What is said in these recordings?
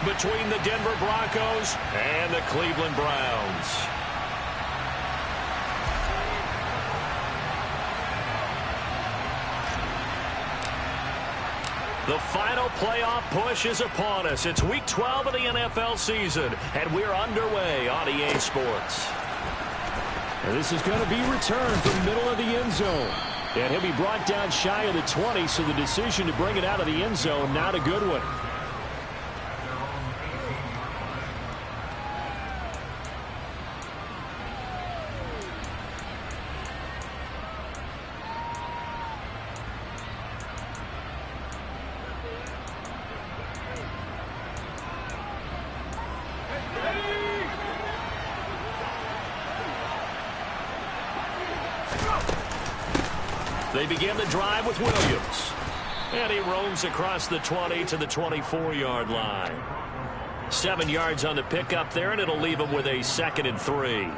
between the Denver Broncos and the Cleveland Browns. The final playoff push is upon us. It's Week 12 of the NFL season, and we're underway on EA Sports. This is going to be returned from the middle of the end zone. And he'll be brought down shy of the 20, so the decision to bring it out of the end zone, not a good one. They begin the drive with Williams. And he roams across the 20 to the 24-yard line. 7 yards on the pickup there, and it'll leave him with a 2nd and 3.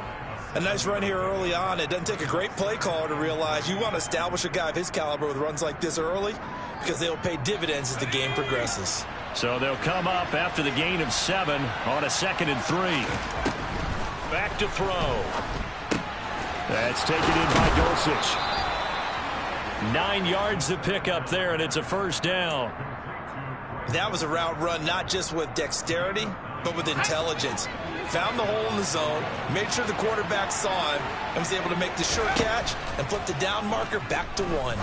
A nice run here early on. It doesn't take a great play caller to realize you want to establish a guy of his caliber with runs like this early because they'll pay dividends as the game progresses. So they'll come up after the gain of 7 on a 2nd and 3. Back to throw. That's taken in by Dulcich. 9 yards to pick up there, and it's a first down. That was a route run not just with dexterity, but with intelligence. Found the hole in the zone, made sure the quarterback saw him, and was able to make the sure catch and flip the down marker back to 1. And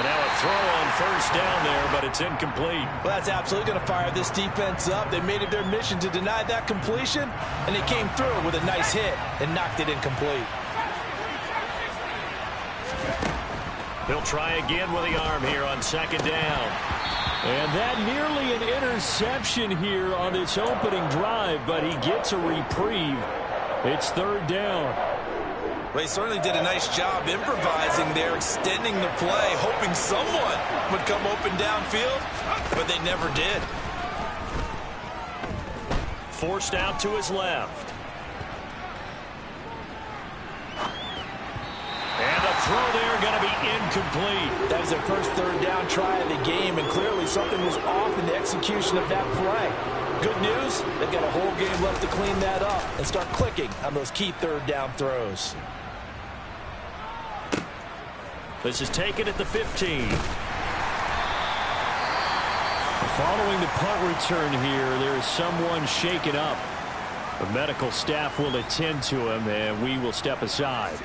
now a throw on first down there, but it's incomplete. Well, that's absolutely going to fire this defense up. They made it their mission to deny that completion, and they came through with a nice hit and knocked it incomplete. He'll try again with the arm here on 2nd down. And that nearly an interception here on this opening drive, but he gets a reprieve. It's 3rd down. Well, he certainly did a nice job improvising there, extending the play, hoping someone would come open downfield, but they never did. Forced out to his left. And the throw there going to be incomplete. That was their first 3rd down try of the game, and clearly something was off in the execution of that play. Good news, they've got a whole game left to clean that up and start clicking on those key 3rd down throws. This is taken at the 15. Following the punt return here, there is someone shaken up. The medical staff will attend to him, and we will step aside.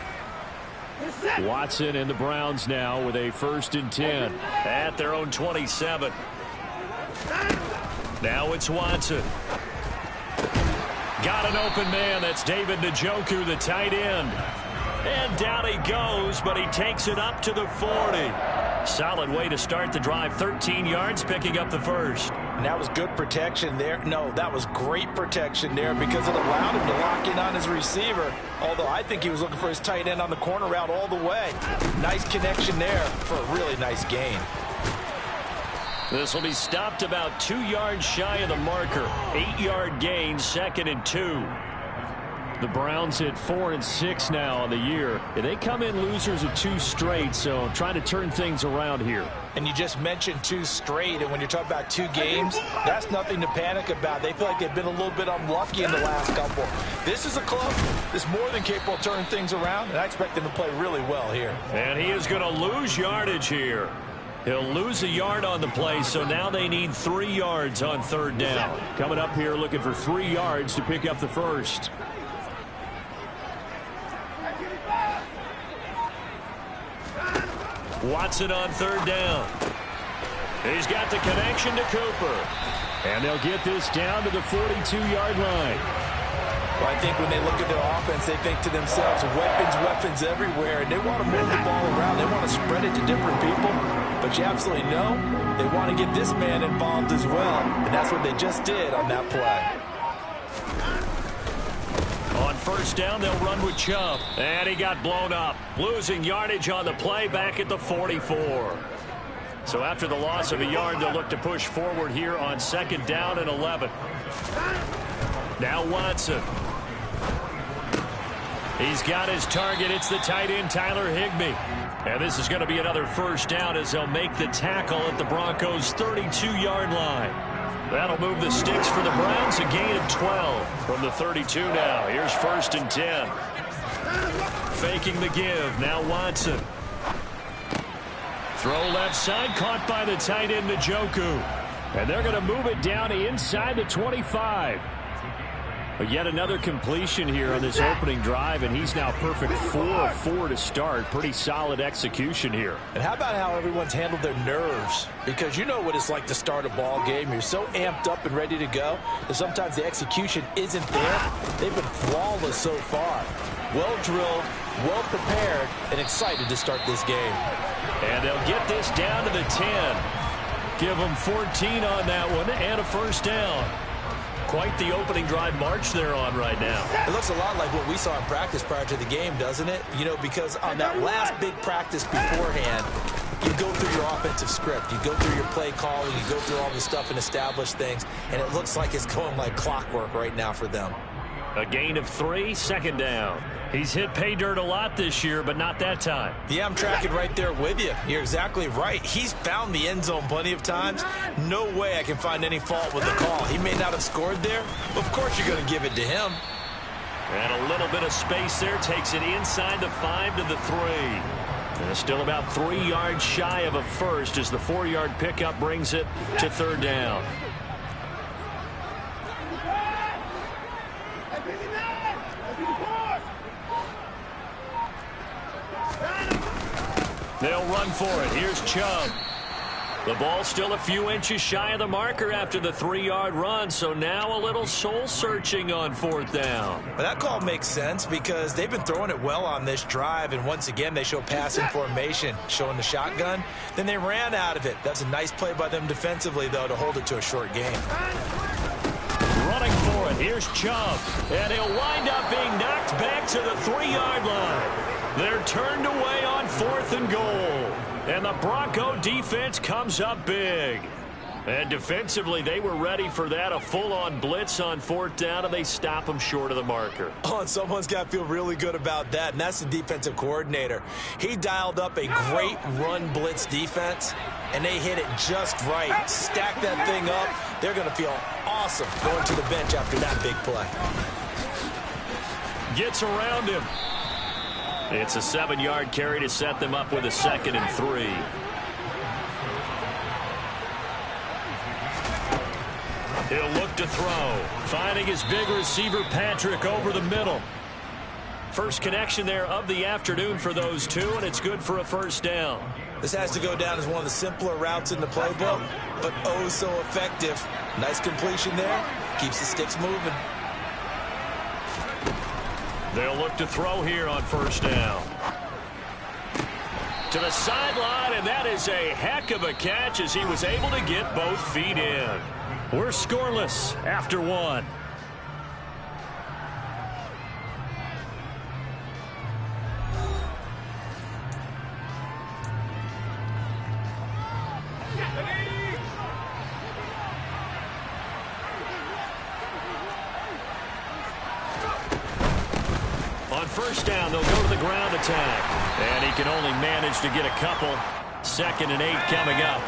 Watson and the Browns now with a 1st and 10. At their own 27. Now it's Watson. Got an open man. That's David Njoku, the tight end. And down he goes, but he takes it up to the 40. Solid way to start the drive. 13 yards, picking up the first. And that was good protection there. No, that was great protection there because it allowed him to lock in on his receiver. Although I think he was looking for his tight end on the corner route all the way. Nice connection there for a really nice gain. This will be stopped about 2 yards shy of the marker. 8-yard gain, 2nd and 2. The Browns at 4 and 6 now on the year. They come in losers of 2 straight, so trying to turn things around here. And you just mentioned 2 straight, and when you're talking about 2 games, that's nothing to panic about. They feel like they've been a little bit unlucky in the last couple. This is a club that's more than capable of turning things around, and I expect them to play really well here. And he is going to lose yardage here. He'll lose a yard on the play, so now they need 3 yards on 3rd down. Coming up here looking for 3 yards to pick up the first. Watson on 3rd down. He's got the connection to Cooper. And they'll get this down to the 42-yard line. Well, I think when they look at their offense, they think to themselves, weapons everywhere, and they want to move the ball around. They want to spread it to different people. But you absolutely know they want to get this man involved as well, and that's what they just did on that play. On 1st down, they'll run with Chubb. And he got blown up. Losing yardage on the play back at the 44. So after the loss of a yard, they'll look to push forward here on 2nd down and 11. Now Watson. He's got his target. It's the tight end, Tyler Higbee. And this is going to be another 1st down as they'll make the tackle at the Broncos' 32-yard line. That'll move the sticks for the Browns, a gain of 12 from the 32 now. Here's 1st and 10. Faking the give. Now Watson. Throw left side, caught by the tight end Njoku. And they're going to move it down inside the 25. But yet another completion here on this opening drive, and he's now perfect 4 of 4 to start. Pretty solid execution here. And how about how everyone's handled their nerves? Because you know what it's like to start a ball game. You're so amped up and ready to go that sometimes the execution isn't there. They've been flawless so far. Well drilled, well prepared, and excited to start this game. And they'll get this down to the 10. Give them 14 on that one and a 1st down. Quite the opening drive march they're on right now. It looks a lot like what we saw in practice prior to the game, doesn't it? You know, because on that last big practice beforehand, you go through your offensive script. You go through your play calling. You go through all the stuff and establish things. And it looks like it's going like clockwork right now for them. A gain of 3, 2nd down. He's hit pay dirt a lot this year, but not that time. Yeah, I'm tracking right there with you. You're exactly right. He's found the end zone plenty of times. No way I can find any fault with the call. He may not have scored there, but of course you're going to give it to him. And a little bit of space there takes it inside the 5 to the 3. And still about 3 yards shy of a first as the 4-yard pickup brings it to 3rd down. They'll run for it. Here's Chubb. The ball still a few inches shy of the marker after the 3-yard run, so now a little soul-searching on 4th down. But that call makes sense because they've been throwing it well on this drive, and once again they show passing formation, showing the shotgun. Then they ran out of it. That's a nice play by them defensively, though, to hold it to a short game. Running for it. Here's Chubb, and he'll wind up being knocked back to the 3-yard line. They're turned away on 4th and goal. And the Bronco defense comes up big. And defensively, they were ready for that. A full-on blitz on 4th down, and they stop them short of the marker. Oh, and someone's got to feel really good about that, and that's the defensive coordinator. He dialed up a great run blitz defense, and they hit it just right. Stack that thing up. They're going to feel awesome going to the bench after that big play. Gets around him. It's a 7-yard carry to set them up with a 2nd and 3. He'll look to throw. Finding his big receiver, Patrick, over the middle. First connection there of the afternoon for those two, and it's good for a 1st down. This has to go down as one of the simpler routes in the playbook, but oh so effective. Nice completion there. Keeps the sticks moving. They'll look to throw here on 1st down. To the sideline, and that is a heck of a catch as he was able to get both feet in. We're scoreless after 1. On 1st down, they'll go to the ground attack. And he can only manage to get a couple. 2nd and 8 coming up.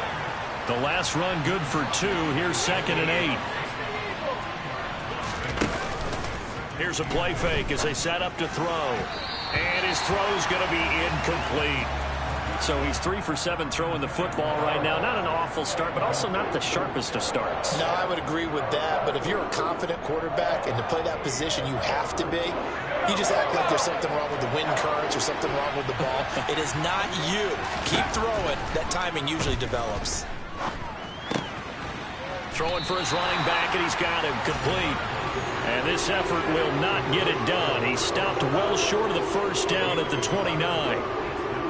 The last run good for 2. Here's 2nd and 8. Here's a play fake as they set up to throw. And his throw's going to be incomplete. So he's 3 for 7 throwing the football right now. Not an awful start, but also not the sharpest of starts. No, I would agree with that. But if you're a confident quarterback and to play that position you have to be, you just act like there's something wrong with the wind currents or something wrong with the ball. It is not you. Keep throwing. That timing usually develops. Throwing for his running back, and he's got him complete. And this effort will not get it done. He stopped well short of the 1st down at the 29.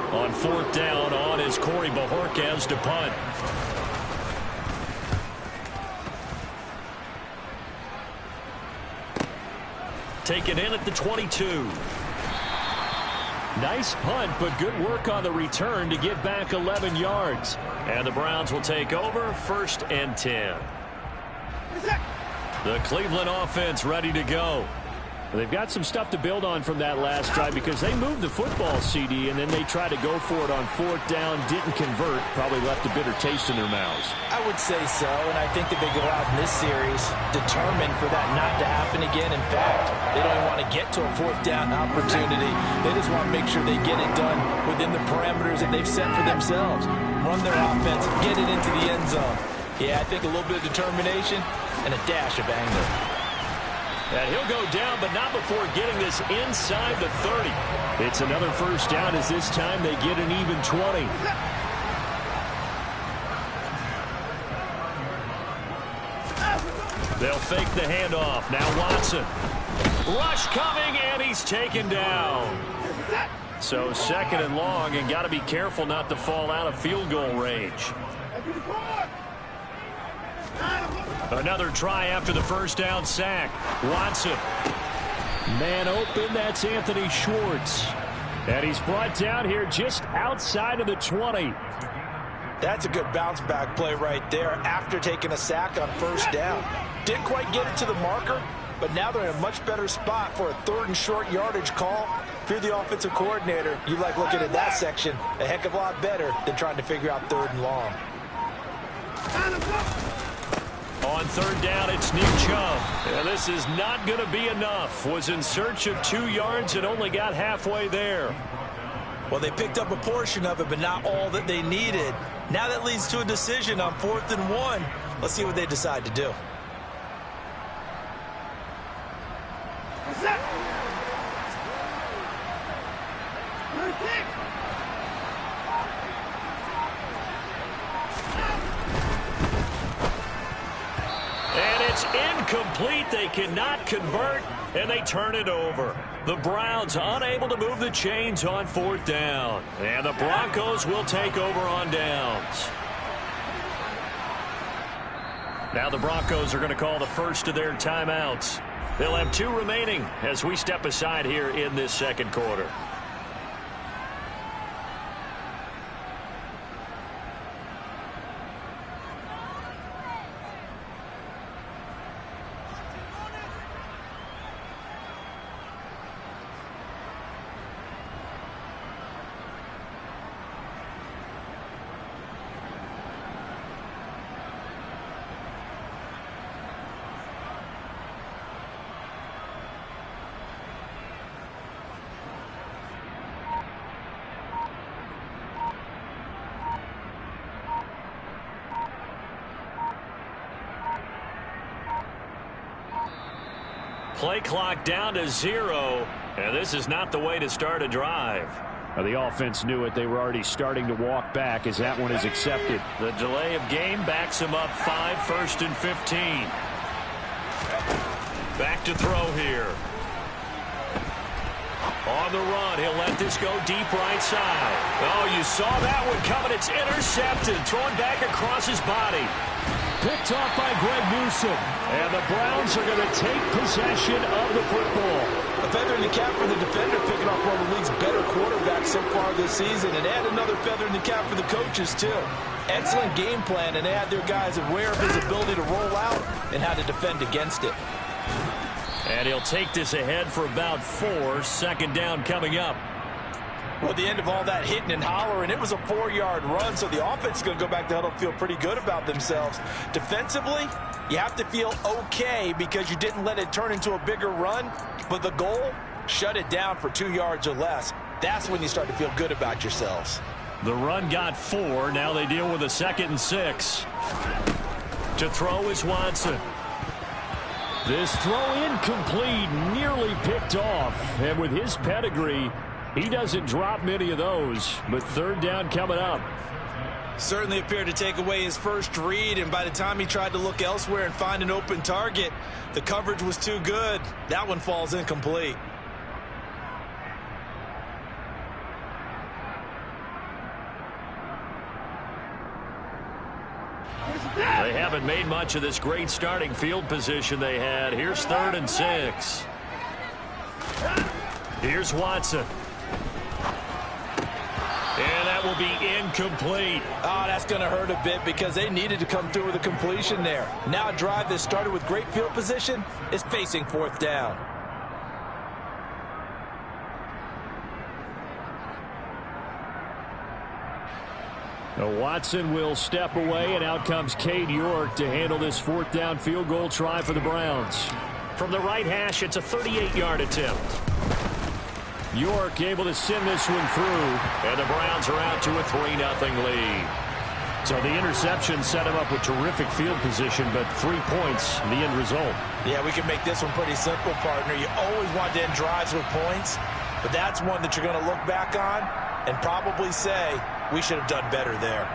On 4th down, on is Corey Bajorquez to punt. Taken in at the 22. Nice punt, but good work on the return to get back 11 yards. And the Browns will take over 1st and 10. The Cleveland offense ready to go. They've got some stuff to build on from that last drive because they moved the football, CD, and then they tried to go for it on 4th down, didn't convert, probably left a bitter taste in their mouths. I would say so, and I think that they go out in this series determined for that not to happen again. In fact, they don't even want to get to a 4th down opportunity. They just want to make sure they get it done within the parameters that they've set for themselves. Run their offense, get it into the end zone. Yeah, I think a little bit of determination and a dash of anger. And he'll go down, but not before getting this inside the 30. It's another first down as this time they get an even 20. They'll fake the handoff. Now Watson. Rush coming, and he's taken down. So 2nd and long, and got to be careful not to fall out of field goal range. Another try after the first down sack. Watson. Man open, that's Anthony Schwartz. And he's brought down here just outside of the 20. That's a good bounce back play right there after taking a sack on 1st down. Didn't quite get it to the marker, but now they're in a much better spot for a 3rd and short yardage call. If you're the offensive coordinator, you like looking at that section a heck of a lot better than trying to figure out 3rd and long. On 3rd down, it's Nick Chubb. And this is not going to be enough. Was in search of 2 yards and only got halfway there. Well, they picked up a portion of it, but not all that they needed. Now that leads to a decision on 4th and 1. Let's see what they decide to do. Incomplete. They cannot convert, and they turn it over. The Browns unable to move the chains on 4th down. And the Broncos will take over on downs. Now the Broncos are going to call the first of their timeouts. They'll have 2 remaining as we step aside here in this 2nd quarter. Play clock down to 0, and this is not the way to start a drive. The offense knew it. They were already starting to walk back as that one is accepted. The delay of game backs him up 5, 1st and 15. Back to throw here. On the run, he'll let this go deep right side. Oh, you saw that one coming. It's intercepted, thrown back across his body. Picked off by Greg Newsome. And the Browns are going to take possession of the football. A feather in the cap for the defender, picking off one of the league's better quarterbacks so far this season. And add another feather in the cap for the coaches, too. Excellent game plan, and they had their guys aware of his ability to roll out and how to defend against it. And he'll take this ahead for about 4. 2nd down coming up. Well, at the end of all that hitting and hollering, it was a 4-yard run, so the offense is going to go back to huddle, feel pretty good about themselves. Defensively, you have to feel okay because you didn't let it turn into a bigger run, but the goal, shut it down for 2 yards or less. That's when you start to feel good about yourselves. The run got 4. Now they deal with a 2nd and 6. To throw is Watson. This throw incomplete, nearly picked off. And with his pedigree, he doesn't drop many of those. But 3rd down coming up. Certainly appeared to take away his first read, and by the time he tried to look elsewhere and find an open target, the coverage was too good. That one falls incomplete. They haven't made much of this great starting field position they had. Here's 3rd and 6. Here's Watson. And that will be incomplete. Oh, that's going to hurt a bit because they needed to come through with a completion there. Now a drive that started with great field position is facing 4th down. Now Watson will step away, and out comes Cade York to handle this 4th down field goal try for the Browns. From the right hash, it's a 38-yard attempt. York able to send this one through. And the Browns are out to a 3-0 lead. So the interception set him up with terrific field position, but 3 points, the end result. Yeah, we can make this one pretty simple, partner. You always want to end drives with points, but that's one that you're going to look back on and probably say, we should have done better there.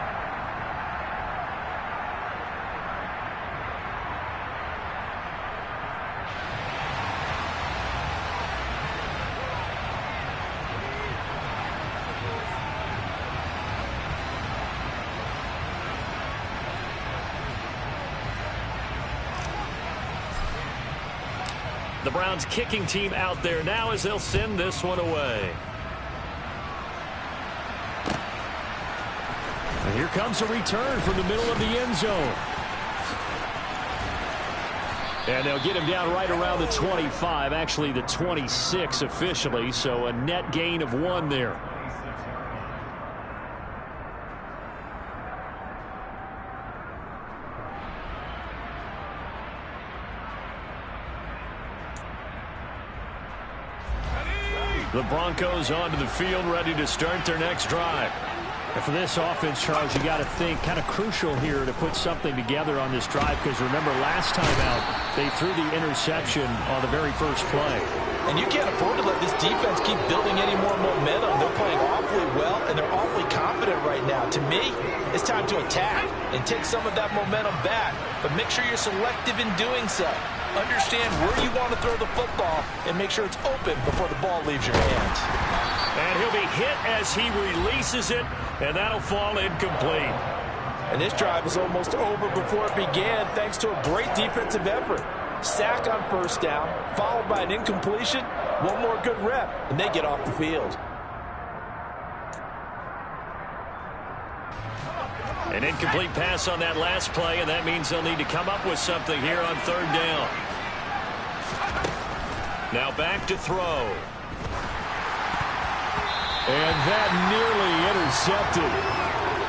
The Browns kicking team out there now as they'll send this one away. And here comes a return from the middle of the end zone. And they'll get him down right around the 25, actually the 26 officially, so a net gain of 1 there. The Broncos onto the field, ready to start their next drive. And for this offense, Charles, you got to think kind of crucial here to put something together on this drive, because remember last time out they threw the interception on the very first play. And you can't afford to let this defense keep building any more momentum. They're playing awfully well, and they're awfully confident right now. To me, it's time to attack and take some of that momentum back, but make sure you're selective in doing so. Understand where you want to throw the football and make sure it's open before the ball leaves your hands. And he'll be hit as he releases it, and that'll fall incomplete. And this drive was almost over before it began thanks to a great defensive effort. Sack on 1st down, followed by an incompletion, one more good rep, and they get off the field. An incomplete pass on that last play, and that means they'll need to come up with something here on 3rd down. Now back to throw. And that nearly intercepted.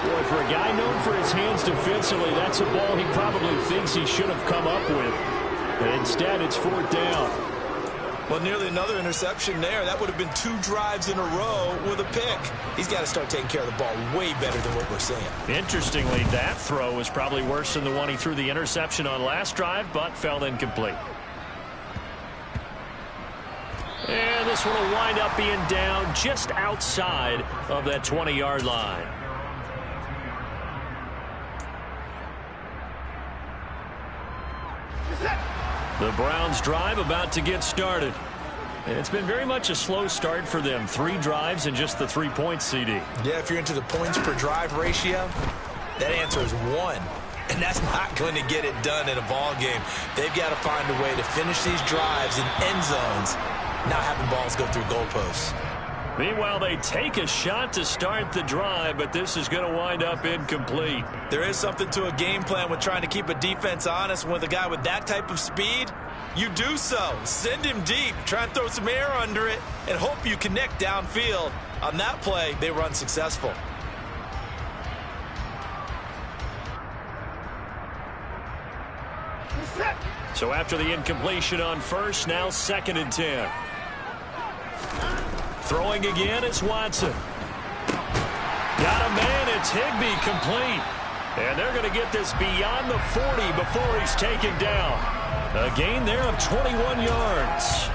Boy, for a guy known for his hands defensively, that's a ball he probably thinks he should have come up with. But instead, it's 4th down. Well, nearly another interception there. That would have been 2 drives in a row with a pick. He's got to start taking care of the ball way better than what we're seeing. Interestingly, that throw was probably worse than the one he threw the interception on last drive, but fell incomplete. And this one will wind up being down just outside of that 20-yard line. The Browns drive about to get started. It's been very much a slow start for them. 3 drives and just the 3 points, CD. Yeah, if you're into the points per drive ratio, that answer is 1. And that's not going to get it done in a ball game. They've got to find a way to finish these drives in end zones, not having balls go through goalposts. Meanwhile, they take a shot to start the drive, but this is going to wind up incomplete. There is something to a game plan with trying to keep a defense honest. With a guy with that type of speed, you do so. Send him deep, try and throw some air under it, and hope you connect downfield. On that play, they were unsuccessful. So after the incompletion on 1st, now 2nd and 10. Throwing again, it's Watson. Got a man, it's Higbee, complete. And they're going to get this beyond the 40 before he's taken down. A gain there of 21 yards.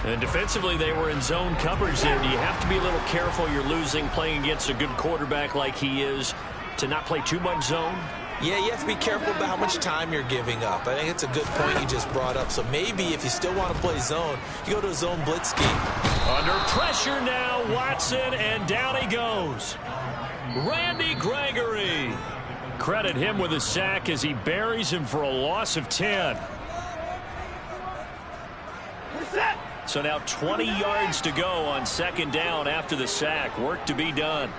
And defensively, they were in zone coverage there. Do you have to be a little careful? You're losing, playing against a good quarterback like he is, to not play too much zone? Yeah, you have to be careful about how much time you're giving up. I think it's a good point you just brought up. So maybe if you still want to play zone, you go to a zone blitz scheme. Under pressure now, Watson, and down he goes. Randy Gregory. Credit him with a sack as he buries him for a loss of 10. So now 20 yards to go on 2nd down after the sack. Work to be done.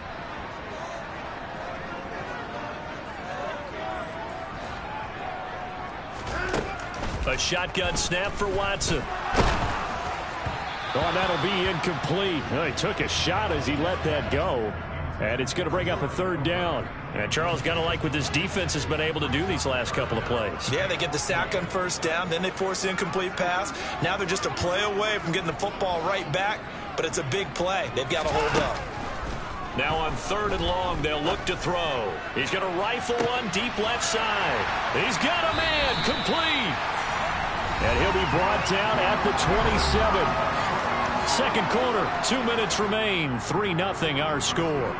A shotgun snap for Watson. Oh, that'll be incomplete. Well, he took a shot as he let that go. And it's going to bring up a third down. And Charles, got to like what this defense has been able to do these last couple of plays. Yeah, they get the sack on first down, then they force the incomplete pass. Now they're just a play away from getting the football right back, but it's a big play. They've got to hold up. Now on 3rd and long, they'll look to throw. He's going to rifle one deep left side. He's got a man, complete. And he'll be brought down at the 27. Second quarter, 2 minutes remain, 3-0 our score.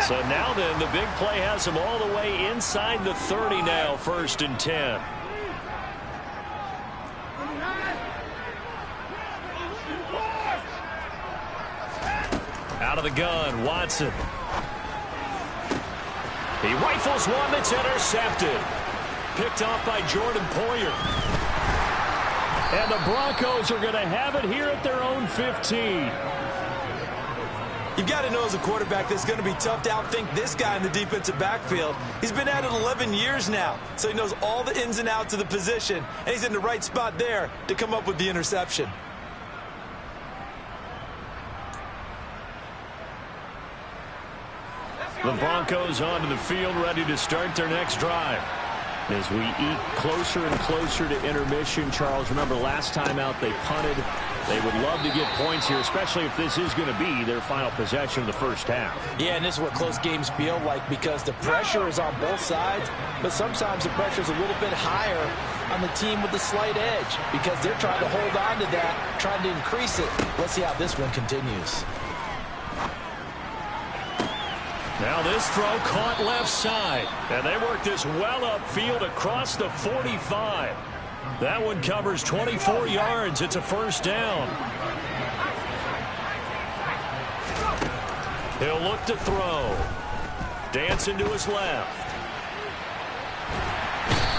So now then, the big play has him all the way inside the 30 now, 1st and 10. Out of the gun, Watson. He rifles one that's intercepted. Picked off by Jordan Poyer. And the Broncos are going to have it here at their own 15. You've got to know as a quarterback that's going to be tough to outthink this guy in the defensive backfield. He's been at it 11 years now, so he knows all the ins and outs of the position, and he's in the right spot there to come up with the interception. The Broncos onto the field, ready to start their next drive. As we eat closer and closer to intermission, Charles, remember last time out they punted. They would love to get points here, especially if this is going to be their final possession of the first half. Yeah, and this is what close games feel like because the pressure is on both sides, but sometimes the pressure is a little bit higher on the team with the slight edge because they're trying to hold on to that, trying to increase it. Let's see how this one continues. Now this throw caught left side. And they work this well upfield across the 45. That one covers 24 yards. It's a first down. He'll look to throw. Dancing to his left.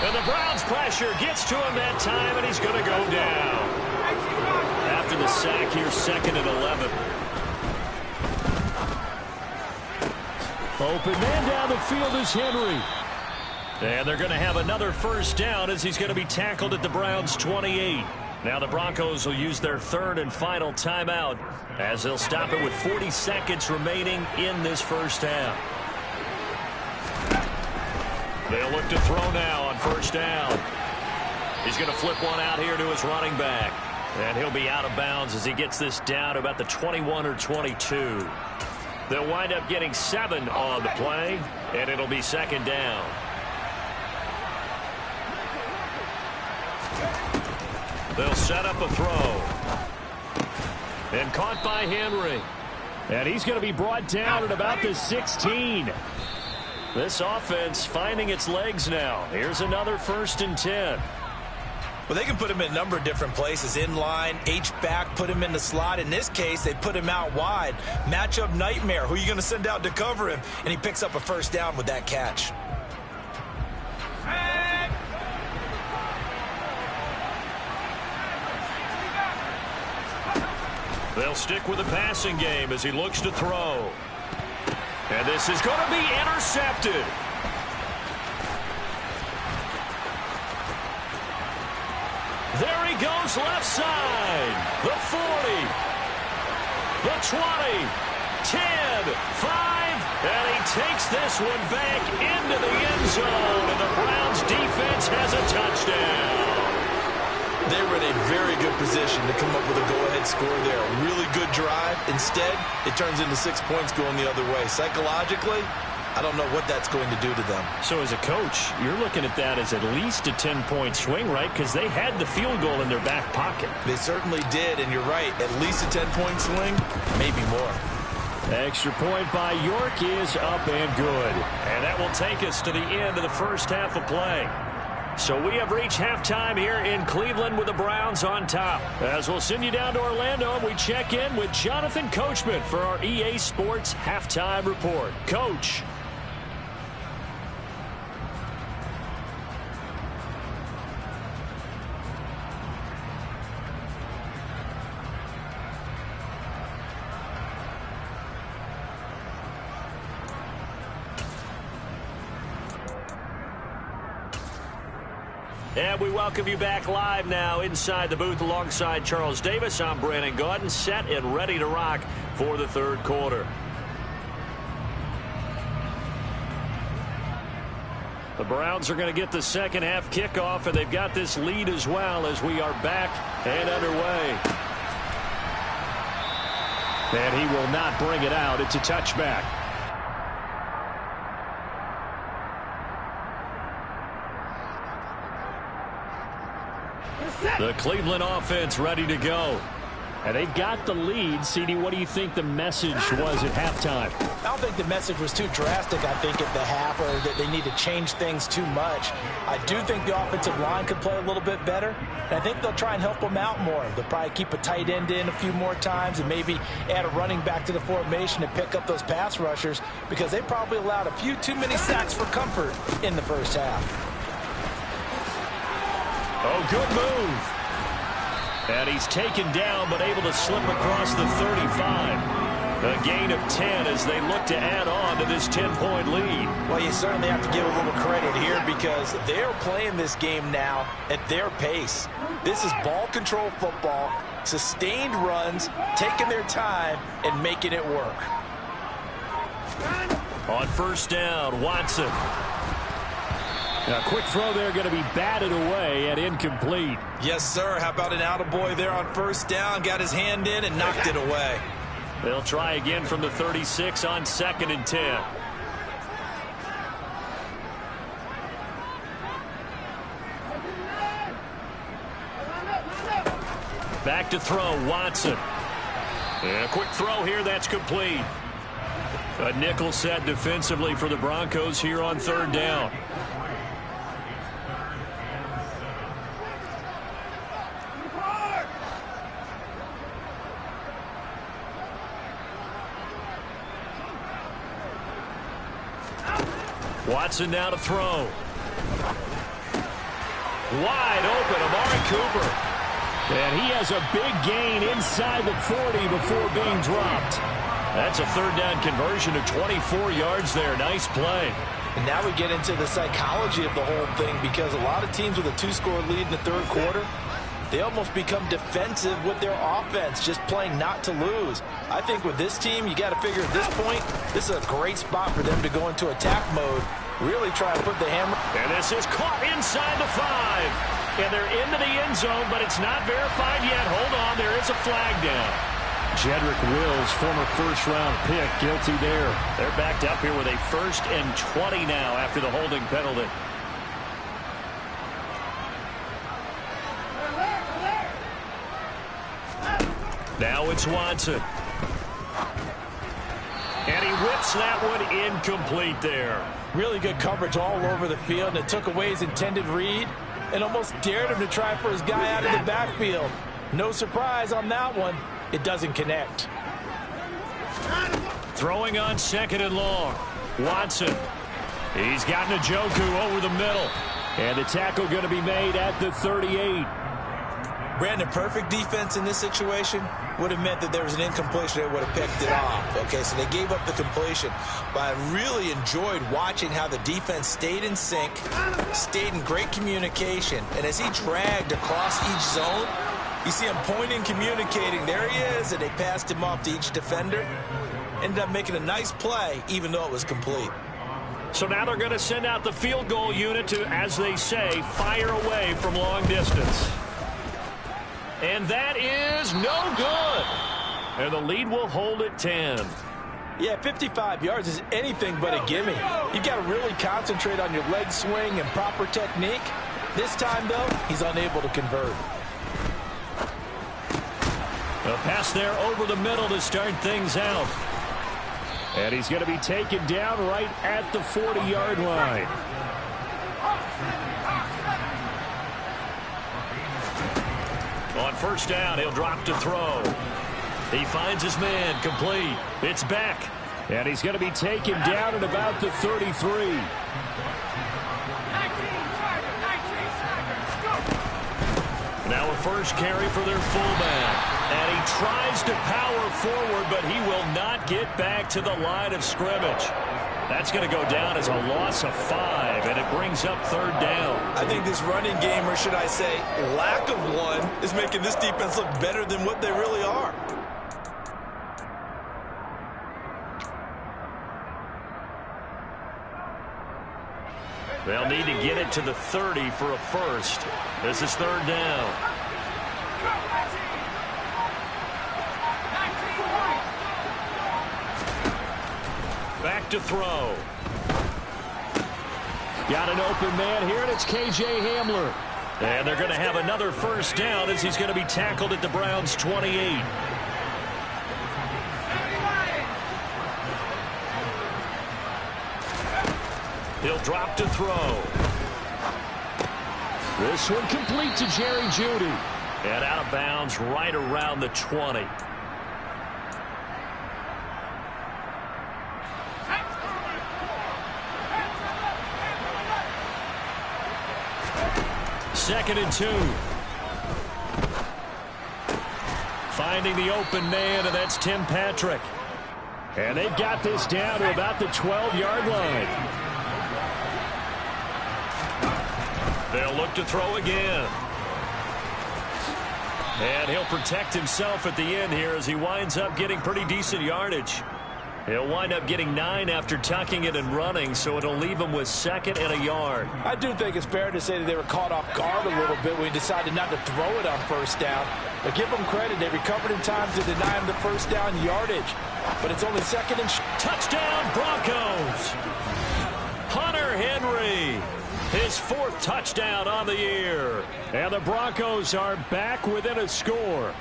And the Browns pressure gets to him that time, and he's going to go down. After the sack here, 2nd and 11. Open man down the field is Henry. And they're going to have another first down as he's going to be tackled at the Browns' 28. Now the Broncos will use their 3rd and final timeout as they'll stop it with 40 seconds remaining in this first half. They'll look to throw now on first down. He's going to flip one out here to his running back. And he'll be out of bounds as he gets this down to about the 21 or 22. They'll wind up getting 7 on the play, and it'll be 2nd down. They'll set up a throw. And caught by Henry. And he's going to be brought down at about the 16. This offense finding its legs now. Here's another 1st and 10. Well, they can put him in a number of different places. In line, H-back, put him in the slot. In this case, they put him out wide. Matchup nightmare. Who are you going to send out to cover him? And he picks up a first down with that catch. They'll stick with the passing game as he looks to throw. And this is going to be intercepted. There he goes left side. The 40. The 20. 10. 5. And he takes this one back into the end zone. And the Browns defense has a touchdown. They were in a very good position to come up with a go-ahead score there. A really good drive. Instead, it turns into 6 points going the other way. Psychologically, I don't know what that's going to do to them. So as a coach, you're looking at that as at least a 10-point swing, right? Because they had the field goal in their back pocket. They certainly did, and you're right. At least a 10-point swing, maybe more. Extra point by York is up and good. And that will take us to the end of the first half of play. So we have reached halftime here in Cleveland with the Browns on top. As we'll send you down to Orlando, we check in with Jonathan Coachman for our EA Sports Halftime Report. Coach. And we welcome you back live now inside the booth alongside Charles Davis. I'm Brandon Gaudin, set and ready to rock for the third quarter. The Browns are going to get the second half kickoff, and they've got this lead as well as we are back and underway. And he will not bring it out. It's a touchback. The Cleveland offense ready to go. And they've got the lead. CD, what do you think the message was at halftime? I don't think the message was too drastic, I think, at the half, or that they need to change things too much. I do think the offensive line could play a little bit better, and I think they'll try and help them out more. They'll probably keep a tight end in a few more times and maybe add a running back to the formation and pick up those pass rushers, because they probably allowed a few too many sacks for comfort in the first half. Oh, good move. And he's taken down, but able to slip across the 35. A gain of 10 as they look to add on to this 10-point lead. Well, you certainly have to give a little credit here, because they're playing this game now at their pace. This is ball control football, sustained runs, taking their time, and making it work. On first down, Watson. A quick throw there, going to be batted away and incomplete. Yes, sir. How about an attaboy there on first down? Got his hand in and knocked it away. They'll try again from the 36 on 2nd and 10. Back to throw, Watson. And a quick throw here, that's complete. A nickel set defensively for the Broncos here on 3rd down. Watson now to throw. Wide open, Amari Cooper. And he has a big gain inside the 40 before being dropped. That's a 3rd down conversion of 24 yards there. Nice play. And now we get into the psychology of the whole thing, because a lot of teams with a 2-score lead in the 3rd quarter, they almost become defensive with their offense, just playing not to lose. I think with this team, you got to figure at this point, this is a great spot for them to go into attack mode, really try to put the hammer. And this is caught inside the 5. And they're into the end zone, but it's not verified yet. Hold on, there is a flag down. Jedrick Wills, former first-round pick, guilty there. They're backed up here with a 1st and 20 now after the holding penalty. Now it's Watson. And he whips that one incomplete there. Really good coverage all over the field, and it took away his intended read and almost dared him to try for his guy out of the backfield. No surprise on that one. It doesn't connect. Throwing on 2nd and long. Watson. He's got Njoku over the middle. And the tackle going to be made at the 38. Brandon, perfect defense in this situation would have meant that there was an incompletion. They would have picked it off. Okay, so they gave up the completion. But I really enjoyed watching how the defense stayed in sync, stayed in great communication. And as he dragged across each zone, you see him pointing, communicating. There he is, and they passed him off to each defender. Ended up making a nice play, even though it was complete. So now they're going to send out the field goal unit to, as they say, fire away from long distance. And that is no good. And the lead will hold at 10. Yeah, 55 yards is anything but a gimme. You got to really concentrate on your leg swing and proper technique. This time, though, he's unable to convert. A pass there over the middle to start things out. And he's going to be taken down right at the 40-yard line. On first down, he'll drop to throw. He finds his man, complete. It's back. And he's going to be taken down at about the 33. Now a first carry for their fullback. And he tries to power forward, but he will not get back to the line of scrimmage. That's going to go down as a loss of 5, and it brings up 3rd down. I think this running game, or should I say lack of one, is making this defense look better than what they really are. They'll need to get it to the 30 for a first. This is third down. Back to throw. Got an open man here, and it's K.J. Hamler. And they're going to have another first down as he's going to be tackled at the Browns' 28. He'll drop to throw. This one complete to Jerry Jeudy. And out of bounds right around the 20. Second and 2. Finding the open man, and that's Tim Patrick. And they've got this down to about the 12-yard line. They'll look to throw again. And he'll protect himself at the end here as he winds up getting pretty decent yardage. He'll wind up getting 9 after tucking it and running, so it'll leave him with 2nd and a yard. I do think it's fair to say that they were caught off guard a little bit when he decided not to throw it on first down. But give them credit. They recovered in time to deny him the first down yardage. But it's only 2nd and... Touchdown, Broncos! Hunter Henry, his 4th touchdown on the year. And the Broncos are back within a score.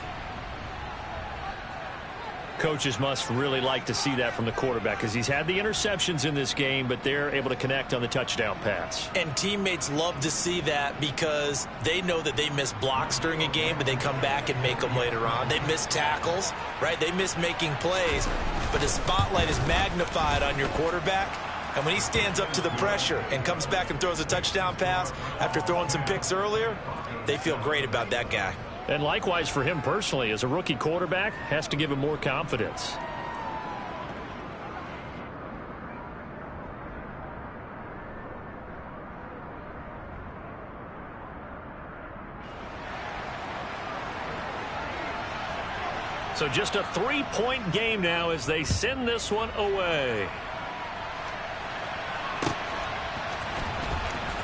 Coaches must really like to see that from the quarterback because he's had the interceptions in this game, but they're able to connect on the touchdown pass. And teammates love to see that because they know that they miss blocks during a game, but they come back and make them later on. They miss tackles, right? They miss making plays, but the spotlight is magnified on your quarterback. And when he stands up to the pressure and comes back and throws a touchdown pass after throwing some picks earlier, they feel great about that guy. And likewise for him personally, as a rookie quarterback, has to give him more confidence. So just a 3-point game now as they send this one away.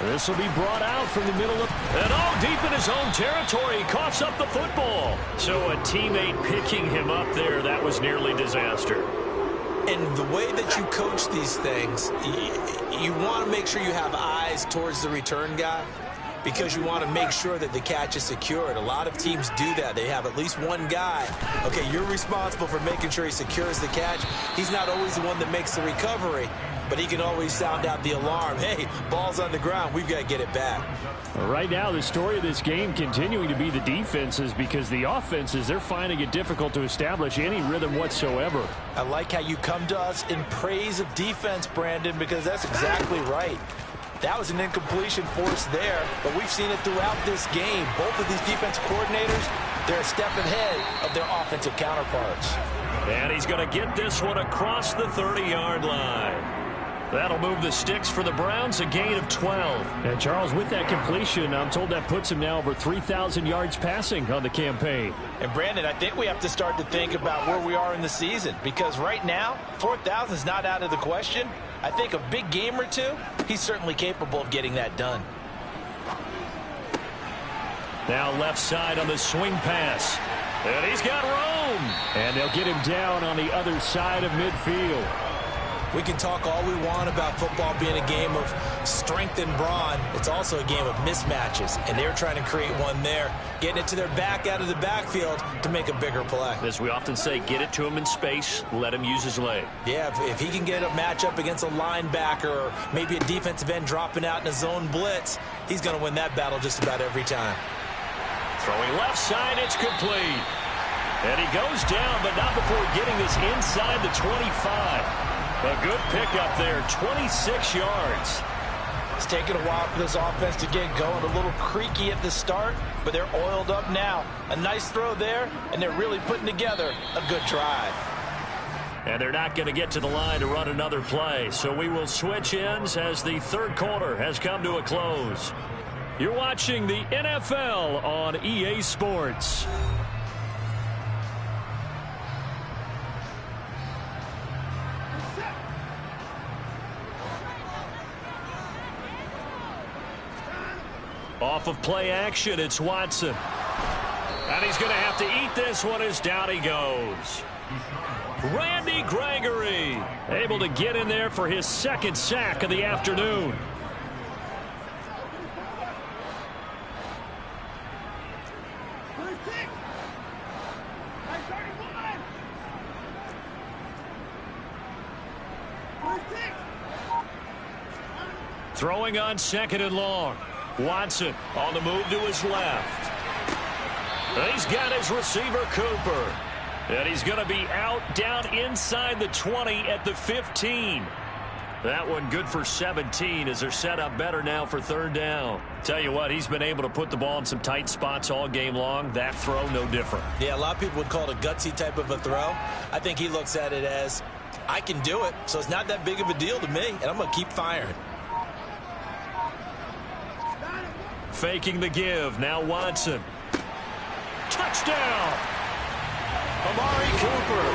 This will be brought out from the middle of... And deep in his own territory, he coughs up the football. So a teammate picking him up there, that was nearly disaster. And the way that you coach these things, you want to make sure you have eyes towards the return guy because you want to make sure that the catch is secured. A lot of teams do that. They have at least one guy. Okay, you're responsible for making sure he secures the catch. He's not always the one that makes the recovery, but he can always sound out the alarm. Hey, ball's on the ground. We've got to get it back. Right now, the story of this game continuing to be the defenses because the offenses, they're finding it difficult to establish any rhythm whatsoever. I like how you come to us in praise of defense, Brandon, because that's exactly right. That was an incompletion force there, but we've seen it throughout this game. Both of these defense coordinators, they're a step ahead of their offensive counterparts. And he's going to get this one across the 30-yard line. That'll move the sticks for the Browns, a gain of 12. And Charles, with that completion, I'm told that puts him now over 3,000 yards passing on the campaign. And Brandon, I think we have to start to think about where we are in the season because right now, 4,000 is not out of the question. I think a big game or two, he's certainly capable of getting that done. Now left side on the swing pass. And he's got room. And they'll get him down on the other side of midfield. We can talk all we want about football being a game of strength and brawn. It's also a game of mismatches, and they're trying to create one there, getting it to their back out of the backfield to make a bigger play. As we often say, get it to him in space, let him use his leg. Yeah, if he can get a matchup against a linebacker or maybe a defensive end dropping out in a zone blitz, he's going to win that battle just about every time. Throwing left side, it's complete. And he goes down, but not before getting this inside the 25. A good pickup there, 26 yards. It's taken a while for this offense to get going. A little creaky at the start, but they're oiled up now. A nice throw there, and they're really putting together a good drive. And they're not going to get to the line to run another play. So we will switch ends as the third quarter has come to a close. You're watching the NFL on EA Sports. Off of play action, it's Watson. And he's going to have to eat this one as down he goes. Randy Gregory able to get in there for his second sack of the afternoon. Throwing on second and long. Watson on the move to his left. And he's got his receiver, Cooper. And he's going to be out down inside the 20 at the 15. That one good for 17 as they're set up better now for third down. Tell you what, he's been able to put the ball in some tight spots all game long. That throw, no different. Yeah, a lot of people would call it a gutsy type of a throw. I think he looks at it as, I can do it, so it's not that big of a deal to me, and I'm going to keep firing. Faking the give. Now Watson. Touchdown! Amari Cooper.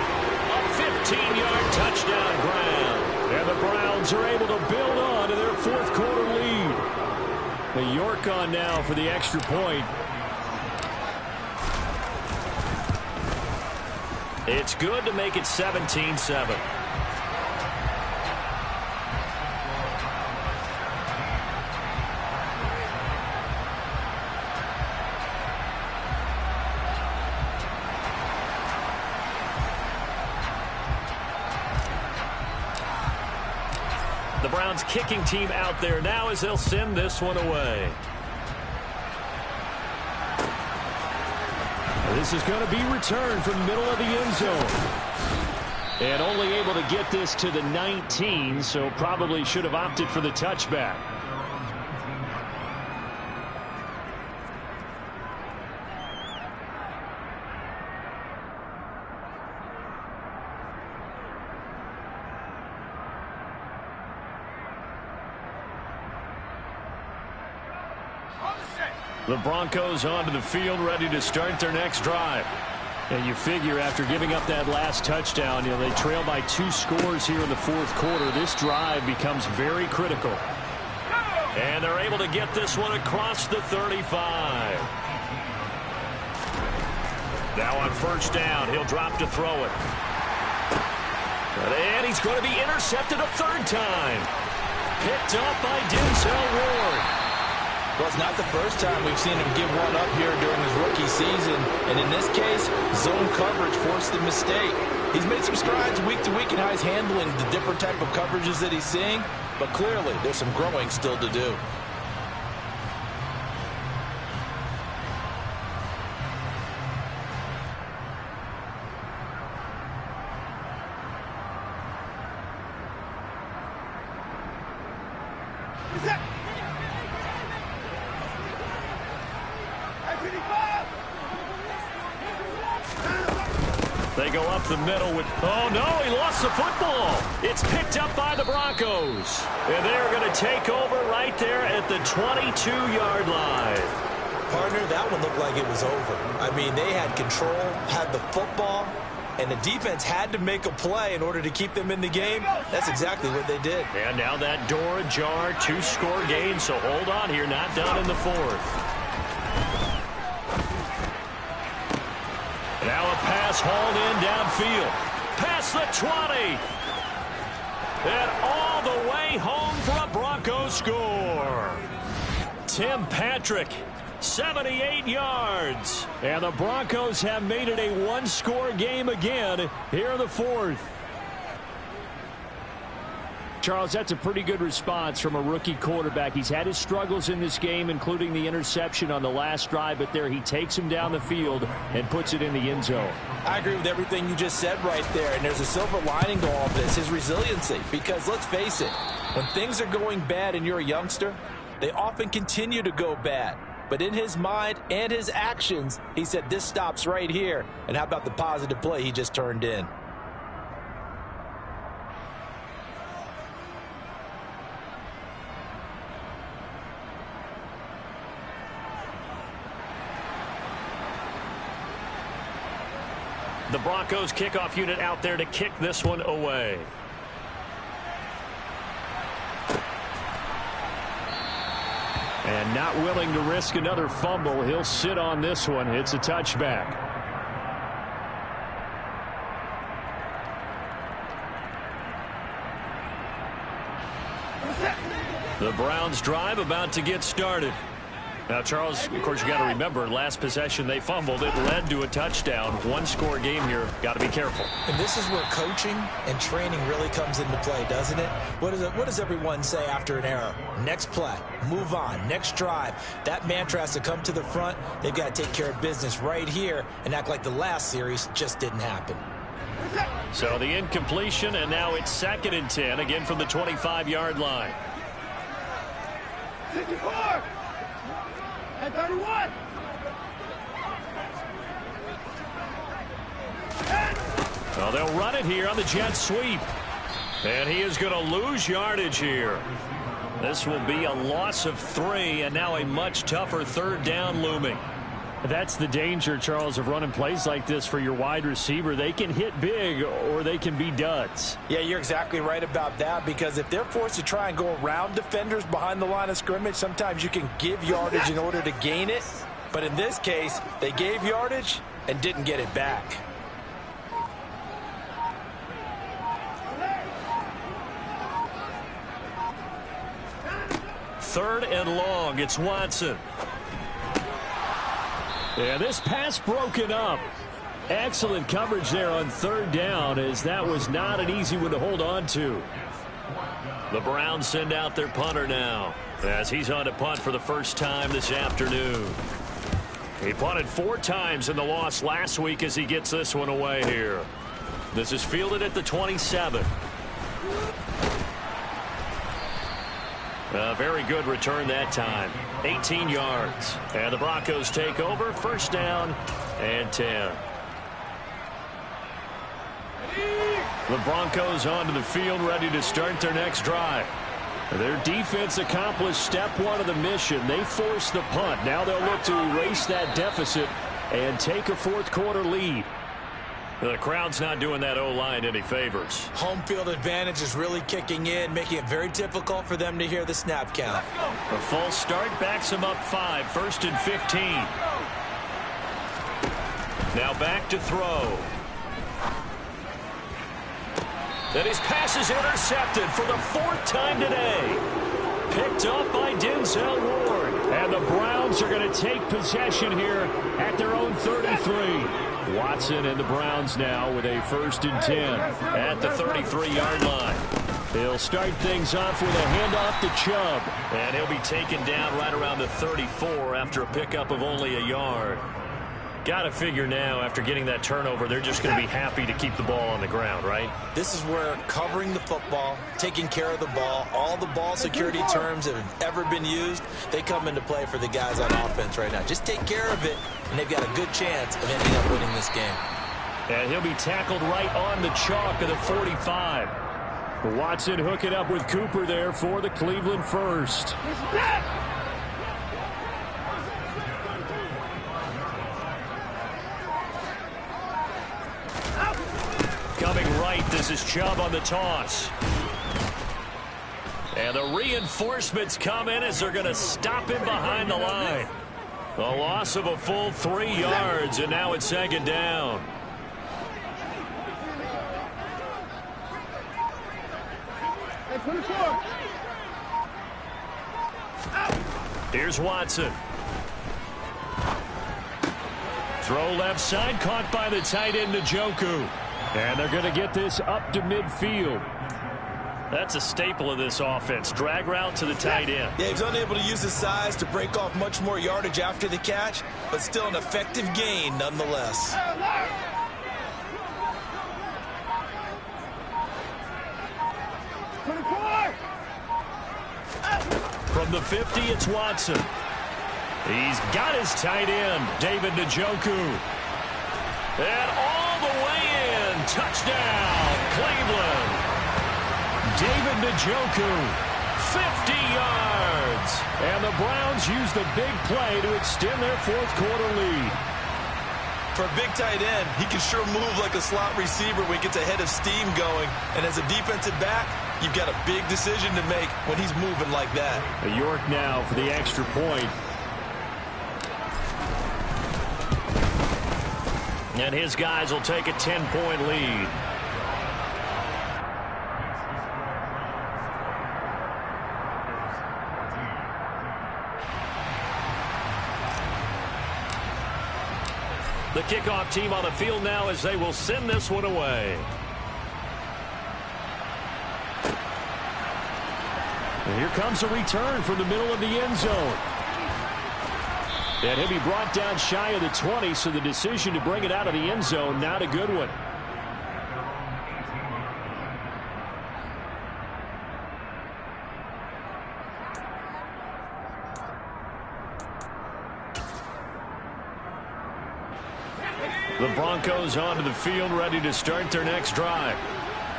A 15-yard touchdown grab. And the Browns are able to build on to their fourth quarter lead. The York on now for the extra point. It's good to make it 17-7. The Browns kicking team out there now as they'll send this one away. This is going to be returned from the middle of the end zone. And only able to get this to the 19, so probably should have opted for the touchback. The Broncos onto the field, ready to start their next drive. And you figure after giving up that last touchdown, they trail by 2 scores here in the fourth quarter. This drive becomes very critical. And they're able to get this one across the 35. Now on first down, he'll drop to throw it. And he's going to be intercepted a third time. Picked up by Denzel Ward. Well, it's not the first time we've seen him give one up here during his rookie season. And in this case, zone coverage forced the mistake. He's made some strides week to week in how he's handling the different type of coverages that he's seeing. But clearly, there's some growing still to do. They go up the middle with, oh no, he lost the football. It's picked up by the Broncos. And they're going to take over right there at the 22-yard line. Partner, that one looked like it was over. I mean, they had control, had the football, and the defense had to make a play in order to keep them in the game. That's exactly what they did. And now that door ajar, 2-score game, so hold on here, not done in the fourth. Now a pass hauled in downfield. Past the 20. And all the way home for a Broncos score. Tim Patrick, 78 yards. And the Broncos have made it a 1-score game again here in the fourth. Charles, that's a pretty good response from a rookie quarterback. He's had his struggles in this game, including the interception on the last drive, but there he takes him down the field and puts it in the end zone. I agree with everything you just said right there, and there's a silver lining to all of this, his resiliency. Because let's face it, when things are going bad and you're a youngster, they often continue to go bad. But in his mind and his actions, he said, this stops right here. And how about the positive play he just turned in? The Broncos kickoff unit out there to kick this one away. And not willing to risk another fumble. He'll sit on this one. It's a touchback. The Browns drive about to get started. Now, Charles, of course, you got to remember, last possession they fumbled. It led to a touchdown. One-score game here. Got to be careful. And this is where coaching and training really comes into play, doesn't it? What does everyone say after an error? Next play, move on, next drive. That mantra has to come to the front. They've got to take care of business right here and act like the last series just didn't happen. So the incompletion, and now it's 2nd and 10, again from the 25-yard line. 64! At 31! Well, they'll run it here on the jet sweep. And he is going to lose yardage here. This will be a loss of 3, and now a much tougher 3rd down looming. That's the danger, Charles, of running plays like this for your wide receiver. They can hit big or they can be duds. Yeah, you're exactly right about that, because if they're forced to try and go around defenders behind the line of scrimmage, sometimes you can give yardage in order to gain it. But in this case, they gave yardage and didn't get it back. Third and long. It's Watson. Yeah, this pass broken up. Excellent coverage there on 3rd down, as that was not an easy one to hold on to. The Browns send out their punter now, as he's on to punt for the first time this afternoon. He punted 4 times in the loss last week as he gets this one away here. This is fielded at the 27. A very good return that time. 18 yards. And the Broncos take over. 1st down and 10. The Broncos onto the field, ready to start their next drive. Their defense accomplished step 1 of the mission. They forced the punt. Now they'll look to erase that deficit and take a 4th quarter lead. The crowd's not doing that O-line any favors. Home field advantage is really kicking in, making it very difficult for them to hear the snap count. A false start backs him up 5. 1st and 15. Now back to throw. Then his pass is intercepted for the 4th time today. Picked up by Denzel Ward. And the Browns are going to take possession here at their own 33. Watson and the Browns now with a 1st and 10 at the 33-yard line. They'll start things off with a handoff to Chubb. And he'll be taken down right around the 34 after a pickup of only a yard. Got to figure now, after getting that turnover, they're just going to be happy to keep the ball on the ground, right? This is where covering the football, taking care of the ball, all the ball security terms that have ever been used, they come into play for the guys on offense right now. Just take care of it, and they've got a good chance of ending up winning this game. And he'll be tackled right on the chalk of the 45. Watson hooking up with Cooper there for the Cleveland first. Coming right, this is Chubb on the toss. And the reinforcements come in as they're going to stop him behind the line. A loss of a full 3 yards, and now it's 2nd down. Here's Watson. Throw left side, caught by the tight end, Njoku. And they're going to get this up to midfield. That's a staple of this offense. Drag route to the tight end. Yeah, he's unable to use his size to break off much more yardage after the catch, but still an effective gain nonetheless. From the 50, it's Watson. He's got his tight end, David Njoku. And all the way in. Touchdown, Cleveland. David Njoku, 50 yards. And the Browns use the big play to extend their 4th quarter lead. For a big tight end, he can sure move like a slot receiver when he gets a head of steam going. And as a defensive back, you've got a big decision to make when he's moving like that. York now for the extra point. And his guys will take a 10-point lead. The kickoff team on the field now as they will send this one away. And here comes a return from the middle of the end zone. And he'll be brought down shy of the 20, so the decision to bring it out of the end zone, not a good one. The Broncos onto the field, ready to start their next drive.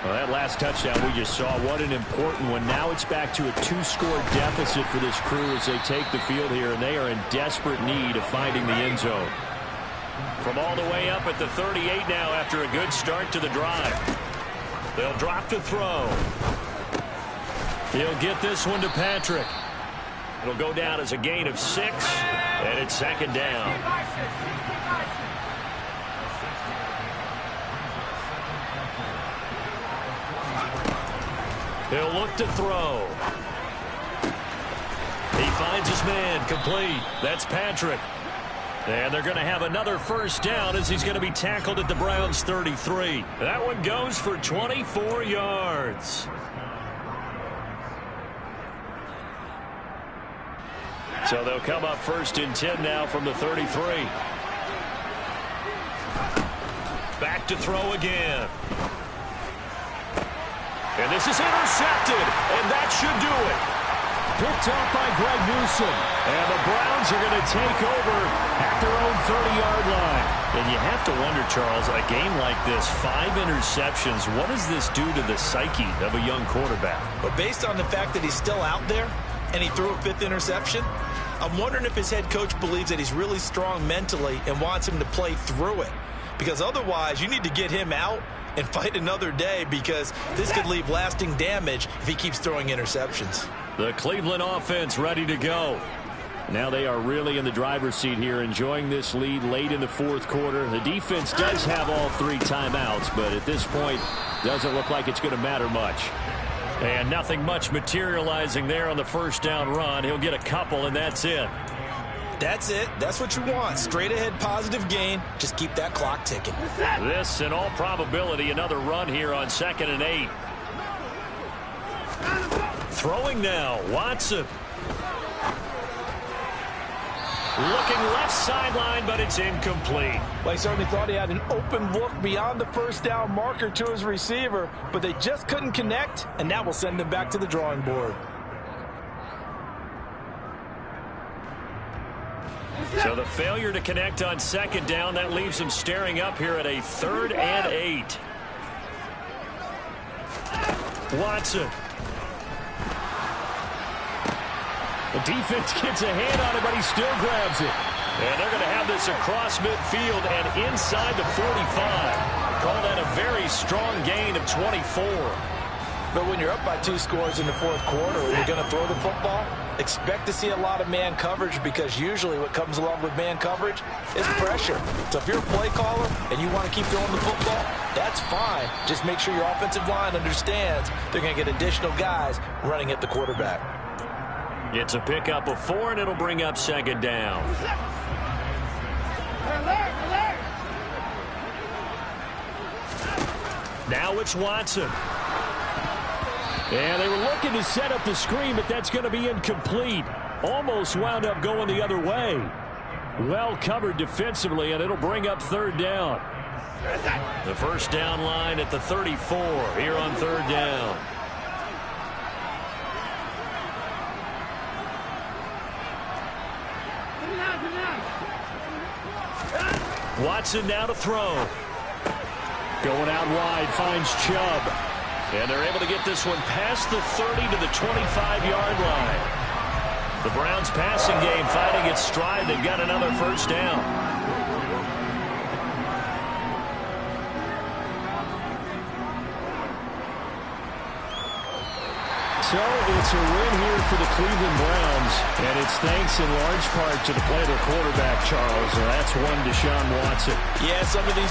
Well, that last touchdown we just saw, what an important one. Now it's back to a 2-score deficit for this crew as they take the field here, and they are in desperate need of finding the end zone. From all the way up at the 38 now after a good start to the drive. They'll drop to throw. He'll get this one to Patrick. It'll go down as a gain of 6, and it's second down. He'll look to throw. He finds his man, complete. That's Patrick. And they're going to have another first down as he's going to be tackled at the Browns' 33. That one goes for 24 yards. So they'll come up first and 10 now from the 33. Back to throw again. And this is intercepted, and that should do it. Picked off by Greg Newsome. And the Browns are going to take over at their own 30-yard line. And you have to wonder, Charles, a game like this, 5 interceptions, what does this do to the psyche of a young quarterback? But based on the fact that he's still out there and he threw a 5th interception, I'm wondering if his head coach believes that he's really strong mentally and wants him to play through it. Because otherwise, you need to get him out and fight another day, because this could leave lasting damage if he keeps throwing interceptions. The Cleveland offense ready to go. Now they are really in the driver's seat here, enjoying this lead late in the 4th quarter. The defense does have all 3 timeouts, but at this point, doesn't look like it's going to matter much. And nothing much materializing there on the first down run. He'll get a couple, and that's it. That's it. That's what you want. Straight ahead positive gain. Just keep that clock ticking. This, in all probability, another run here on 2nd and 8. Throwing now, Watson. Looking left sideline, but it's incomplete. Well, he certainly thought he had an open look beyond the first down marker to his receiver, but they just couldn't connect, and that will send him back to the drawing board. So the failure to connect on 2nd down, that leaves him staring up here at a 3rd and 8. Watson. The defense gets a hand on it, but he still grabs it. And they're going to have this across midfield and inside the 45. Call that a very strong gain of 24. But when you're up by 2 scores in the 4th quarter and you're going to throw the football, expect to see a lot of man coverage, because usually what comes along with man coverage is pressure. So if you're a play caller and you want to keep throwing the football, that's fine. Just make sure your offensive line understands they're going to get additional guys running at the quarterback. It's a pickup of 4, and it'll bring up 2nd down. Now it's Watson. And they were looking to set up the screen, but that's going to be incomplete. Almost wound up going the other way. Well covered defensively, and it'll bring up 3rd down. The first down line at the 34 here on 3rd down. Watson now to throw. Going out wide, finds Chubb. And they're able to get this one past the 30 to the 25-yard line. The Browns passing game finding its stride. They've got another first down. So it's a win here for the Cleveland Browns, and it's thanks in large part to the play of their quarterback, Charles, and that's one Deshaun Watson. Yeah, some of these